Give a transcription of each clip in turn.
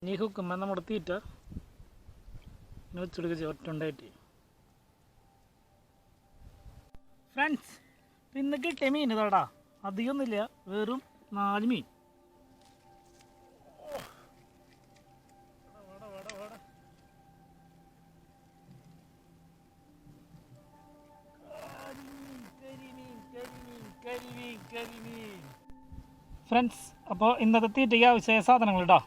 ഇനി ഹുക്കുമ്പോൾ നമ്മുടെ തീറ്റ വെച്ചെടുക്കുക ഒറ്റുണ്ടായിട്ട്. ഫ്രണ്ട്സ്, ഇന്ന് കിട്ടിയ മീൻ ഇതാടാ, അധികമൊന്നുമില്ല, വെറും 4 മീൻ. ഫ്രണ്ട്സ്, അപ്പോൾ ഇന്നത്തെ തീറ്റയ്ക്ക് ആവശ്യമായ സാധനങ്ങൾ ഇടാ: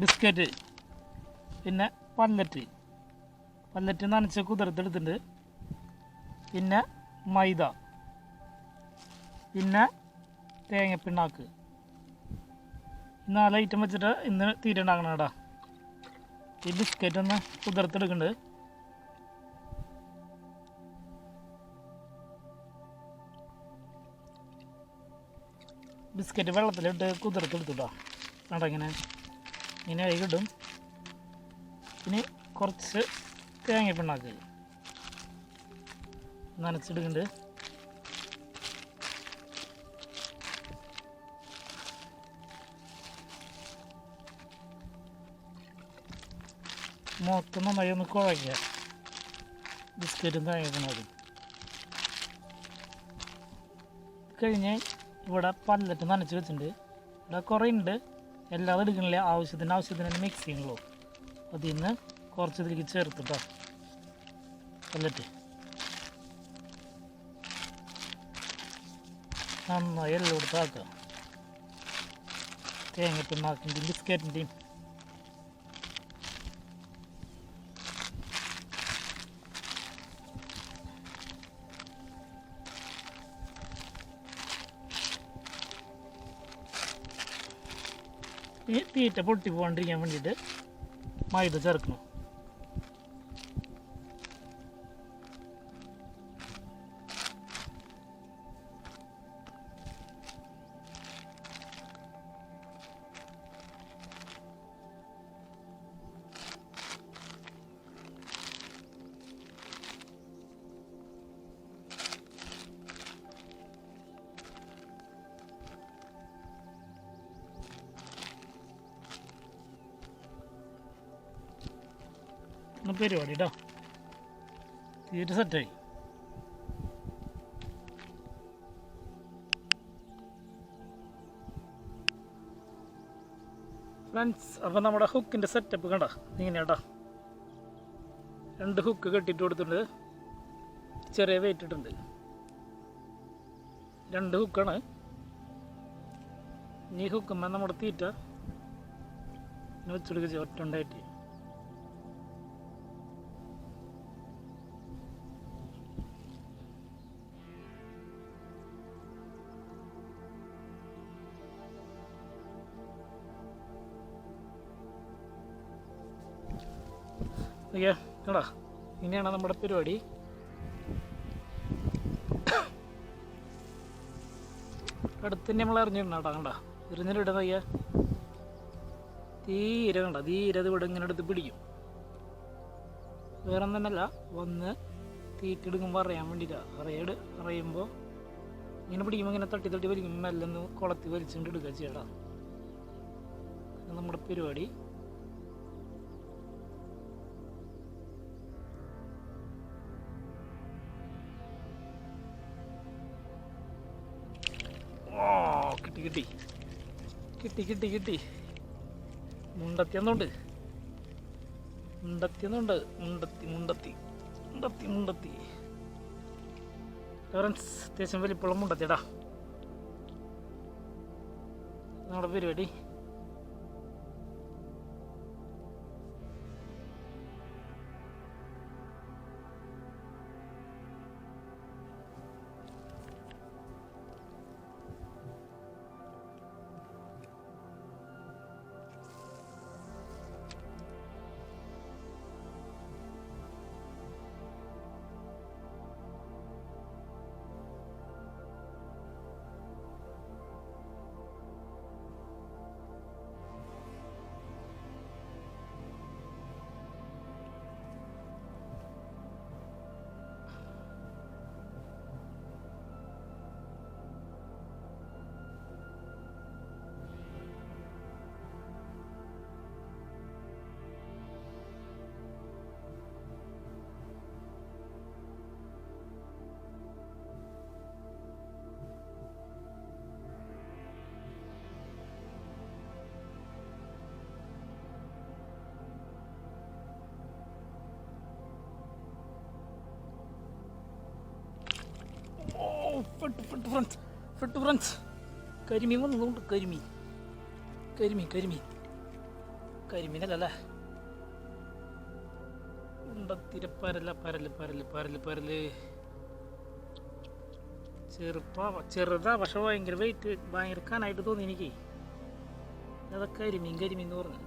ബിസ്ക്കറ്റ്, പിന്നെ പല്ലറ്റ് നനച്ച് കുതിർത്തെടുത്തിട്ടുണ്ട്, പിന്നെ മൈദ, പിന്നെ തേങ്ങപ്പിണ്ണാക്ക്. 4 ഐറ്റം വെച്ചിട്ട് ഇന്ന് തീറ്റ ഉണ്ടാക്കണം കേട്ടോ. ഈ ബിസ്ക്കറ്റ് ഒന്ന് കുതിർത്തെടുക്കുന്നുണ്ട്. ബിസ്ക്കറ്റ് വെള്ളത്തിലിട്ട് കുതിർത്തെടുത്തുട്ടോ. കേട്ടോ, ഇങ്ങനെ ആയി കിട്ടും. ഇനി കുറച്ച് തേങ്ങപ്പിണ്ണാക്ക് നനച്ചെടുക്കുന്നുണ്ട്. മൊത്തം നന്നായി ഒന്ന് കുഴയ്ക്കുക ബിസ്ക്കറ്റും തേങ്ങപ്പിണ്ണാക്കും. കഴിഞ്ഞ് ഇവിടെ പല്ലറ്റ് നനച്ച് വെച്ചിട്ടുണ്ട്. ഇവിടെ കുറേ ഉണ്ട്, എല്ലാതും എടുക്കണില്ല, ആവശ്യത്തിന് തന്നെ മിക്സ് ചെയ്യണുള്ളൂ. അതിൽ നിന്ന് കുറച്ച് ഇതിലേക്ക് ചേർത്തിട്ടോ പല്ലറ്റ് നന്നായി എല്ലാം കൊടുത്ത് ആക്കുക. തേങ്ങപ്പിണ്ണാക്കിൻ്റെയും ബിസ്ക്കറ്റിൻ്റെയും ഈ തീറ്റ പൊട്ടി പോകാണ്ടിരിക്കാൻ വേണ്ടിയിട്ട് മൈദ ചേർക്കണം. പരിപാടി കേട്ടോ, തീറ്റ സെറ്റായി. ഫ്രണ്ട്സ്, അപ്പോൾ നമ്മുടെ ഹുക്കിൻ്റെ സെറ്റപ്പ് കണ്ട ഇങ്ങനെ കേട്ടോ. 2 ഹുക്ക് കെട്ടിയിട്ട് കൊടുത്തിട്ടുണ്ട്, ചെറിയ വെയിറ്റ് ഇട്ടുണ്ട്. 2 ഹുക്കാണ്. ഈ ഹുക്കുമ്പോൾ നമ്മുടെ തീറ്റ വെച്ചെടുക്കുക ഒറ്റുണ്ടായിട്ട്. ഓക്കെ കേടാ, ഇങ്ങനെയാണ് നമ്മുടെ പരിപാടി. അടുത്ത് നമ്മൾ എറിഞ്ഞിടണം കേട്ടോ. കണ്ട എറിഞ്ഞിട്ടിടുന്ന അയ്യ തീരെ അത് ഇവിടെ ഇങ്ങനെ എടുത്ത് പിടിക്കും. വേറെ ഒന്നല്ല, വന്ന് തീറ്റ എടുക്കുമ്പോൾ അറിയാൻ വേണ്ടിയിട്ടാണ്. അറിയുമ്പോൾ ഇങ്ങനെ പിടിക്കുമ്പോൾ ഇങ്ങനെ തട്ടി വലിക്കുമ്പോൾ മെല്ലൊന്ന് കുളത്തി വലിച്ചുകൊണ്ട് എടുക്കുക ചെയ്യടാ. നമ്മുടെ പരിപാടി. കിട്ടി മുണ്ടത്തിയെന്നുണ്ട്. ഫ്രണ്ട്സ്, അത്യാവശ്യം വലിപ്പമുള്ള മുണ്ടത്തിടാ നമ്മുടെ പരിപാടി. ഫ്രണ്ട്സ് കരിമീൻ വന്നതുകൊണ്ട് കരിമീനല്ലേ ഉണ്ടത്തിര പരല് ചെറുതാ പക്ഷെ ഭയങ്കര വെയിറ്റ് ഭയങ്കര കനായിട്ട് തോന്നി എനിക്ക്. അതൊക്കെ കരിമീൻ എന്ന് പറഞ്ഞു.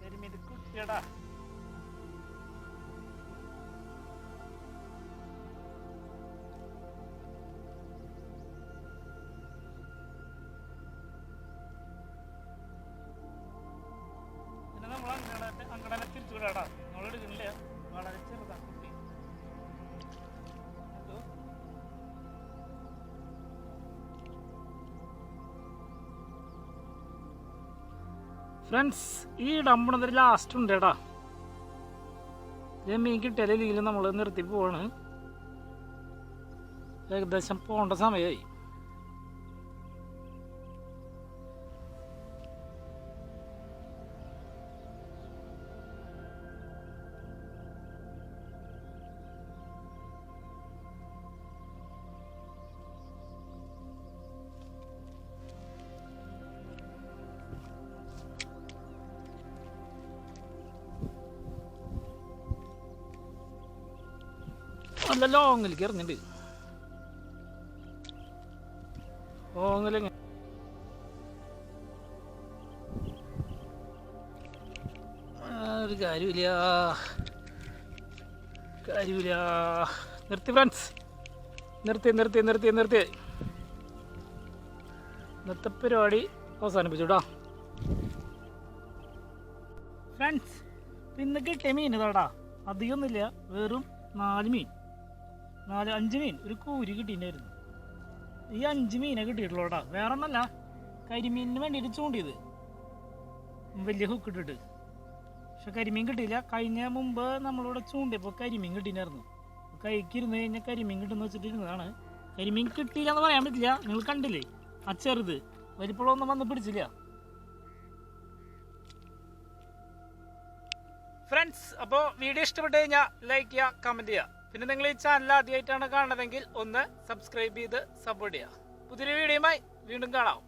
കരിമീൻ കുട്ടിയടാ. പിന്നെ നമ്മൾ അങ്ങനെ തിരിച്ചു വിടാടാ. നമ്മളെടുക്കുന്നില്ല, വളരെ ചെറുതാ കുട്ടി. ഫ്രണ്ട്സ്, ഈ ഡമ്പണത്തിൽ ലാസ്റ്റ് ഉണ്ട് കേട്ടാ. മീൻ കിട്ടിയാലും നമ്മൾ നിർത്തി പോവാണ്. ഏകദേശം പോകേണ്ട സമയമായി. നല്ല ലോങ്ങിലേക്ക് ഇറങ്ങിണ്ട്. ലോങ്ങിലെങ്ങനെ ഒരു കാര്യമില്ല. നിർത്തി ഫ്രണ്ട്സ്, നിർത്തി. ഇന്നത്തെ പരിപാടി അവസാനിപ്പിച്ചു കേട്ടോ ഫ്രണ്ട്സ്. ഇന്ന് കിട്ടിയ മീൻ ഇതാടാ, അധികമൊന്നുമില്ല, വെറും 4 മീൻ, 5 മീൻ, ഒരു കൂരി കിട്ടിയിട്ടുണ്ടായിരുന്നു. ഈ 5 മീനെ കിട്ടിയിട്ടുള്ളൂടാ. വേറെ ഒന്നല്ല, കരിമീനിന് വേണ്ടിയിട്ട് ചൂണ്ടിയത് വലിയ ഹുക്ക് ഇട്ടിട്ട്. പക്ഷെ കരിമീൻ കിട്ടിയില്ല. മുമ്പ് നമ്മളിവിടെ ചൂണ്ടിയപ്പോൾ കരിമീൻ കിട്ടിയിട്ടുണ്ടായിരുന്നു. കൈക്ക് ഇരുന്ന് കഴിഞ്ഞാൽ കരിമീൻ കിട്ടുന്ന വെച്ചിട്ട് ഇരുന്നതാണ്. കരിമീൻ കിട്ടിയില്ല എന്ന് പറയാൻ പറ്റില്ല. നിങ്ങൾ കണ്ടില്ലേ ആ ചെറുത്, വലിപ്പളൊന്നും വന്ന് പിടിച്ചില്ല ഫ്രണ്ട്സ്. അപ്പോൾ വീഡിയോ ഇഷ്ടപ്പെട്ട് കഴിഞ്ഞാൽ ലൈക്ക് ചെയ്യുക, കമൻറ്റ് ചെയ്യുക. പിന്നെ നിങ്ങൾ ഈ ചാനൽ ആദ്യമായിട്ടാണ് കാണുന്നതെങ്കിൽ ഒന്ന് സബ്സ്ക്രൈബ് ചെയ്ത് സപ്പോർട്ട് ചെയ്യുക. പുതിയൊരു വീഡിയോയുമായി വീണ്ടും കാണാം.